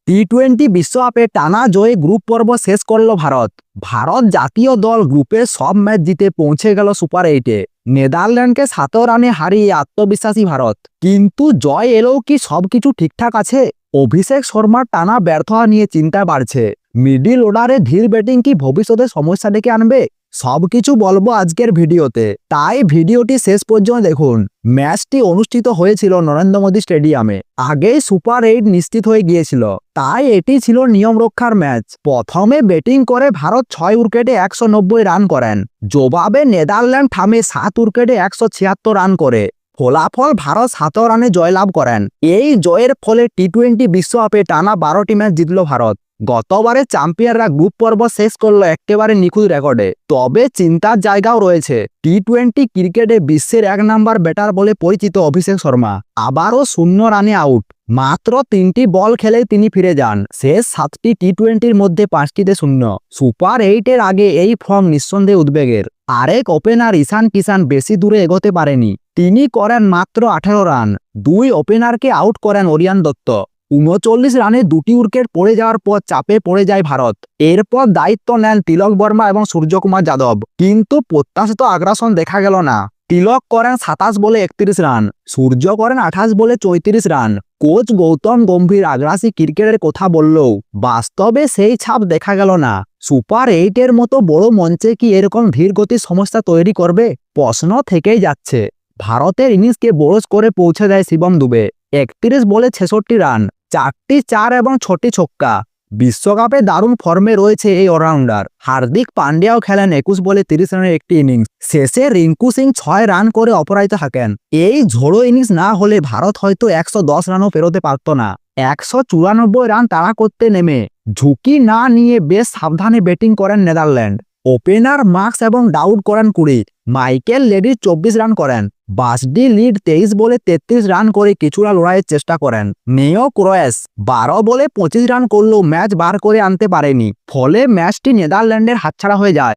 টি-20 বিশ্বকাপে টানা জয়ে গ্রুপ পর্ব শেষ করল ভারত। ভারত জাতীয় দল গ্রুপে সব ম্যাচ জিতে পৌঁছে গেল সুপার 8-এ। নেদারল্যান্ডকে 7 রানে হারিয়ে আত্মবিশ্বাসী ভারত। কিন্তু জয় এলেও কি সবকিছু ঠিকঠাক আছে? অভিষেক শর্মার টানা ব্যর্থতা নিয়ে চিন্তা বাড়ছে। মিডিল অর্ডারে ধীর ব্যাটিং কি ভবিষ্যতে সমস্যা ডেকে আনবে? সবকিছু বলবো আজকের ভিডিওতে, তাই ভিডিওটি শেষ পর্যন্ত দেখুন। ম্যাচটি অনুষ্ঠিত হয়েছিল নরেন্দ্র মোদী স্টেডিয়ামে। আগেই সুপার 8 নিশ্চিত হয়ে গিয়েছিল, তাই এটি ছিল নিয়ম রক্ষার ম্যাচ। প্রথমে ব্যাটিং করে ভারত 6 উইকেটে 190 রান করেন। জবাবে নেদারল্যান্ড থামে 7 উইকেটে 176 রান করে। ফলাফল ভারত 7 রানে জয়লাভ করেন। এই জয়ের ফলে টি-20 বিশ্বকাপে টানা 12টি ম্যাচ জিতল ভারত। গতবারে চ্যাম্পিয়নরা গ্রুপ পর্ব শেষ করলো একেবারে নিখুঁত রেকর্ডে। তবে চিন্তার জায়গাও রয়েছে। টি-20 ক্রিকেটে বিশ্বের 1 নাম্বার ব্যাটার বলে পরিচিত অভিষেক শর্মা আবারও 0 রানে আউট। মাত্র 3টি বল খেলেই তিনি ফিরে যান। শেষ 7টি টি-20-র মধ্যে 5টিতে 0। সুপার 8-এর আগে এই ফর্ম নিঃসন্দেহে উদ্বেগের। আরেক ওপেনার ঈশান কিষান বেশি দূরে এগোতে পারেনি। তিনি করেন মাত্র 18 রান। 2 ওপেনারকে আউট করেন অরিয়ান দত্ত। 39 রানে 2টি উইকেট পড়ে যাওয়ার পর চাপে পড়ে যায় ভারত। এরপর দায়িত্ব নেন তিলক বর্মা এবং সূর্যকুমার যাদব। কিন্তু প্রত্যাশিত আগ্রাসন দেখা গেল না। তিলক করেন 27 বলে 31 রান, সূর্য করেন 28 বলে 34 রান। কোচ গৌতম গম্ভীর আগ্রাসী ক্রিকেটের কথা বললেও বাস্তবে সেই ছাপ দেখা গেল না। সুপার 8-এর মতো বড় মঞ্চে কি এরকম ধীর গতির সমস্যা তৈরি করবে? প্রশ্ন থেকেই যাচ্ছে। ভারতের ইনিংসকে বড় স্কোরে পৌঁছে দেয় শিবম দুবে। 31 বলে 66 রান, 4টি 4 এবং 6টি ছক্কা। বিশ্বকাপে দারুণ ফর্মে রয়েছে এই অলরাউন্ডার। হার্দিক পান্ডিয়াও খেলেন 21 বলে 30 রানের একটি ইনিংস। শেষে রিঙ্কু সিং 6 রান করে অপরাজিত থাকেন। এই ঝোড়ো ইনিংস না হলে ভারত হয়তো 110 রানও পেরোতে পারত না। 194 রান তাড়া করতে নেমে ঝুঁকি না নিয়ে বেশ সাবধানে ব্যাটিং করেন নেদারল্যান্ড। ওপেনার মার্কস এবং ডাউড করেন 20। মাইকেল লেডি 24 রান করেন। বাসডি লিড 23 বলে 33 রান করে কিছুটা লড়াইয়ের চেষ্টা করেন। নেও ক্রোয়েস 12 বলে 25 রান করলেও ম্যাচ বার করে আনতে পারেনি। ফলে ম্যাচটি নেদারল্যান্ডের হাতছাড়া হয়ে যায়।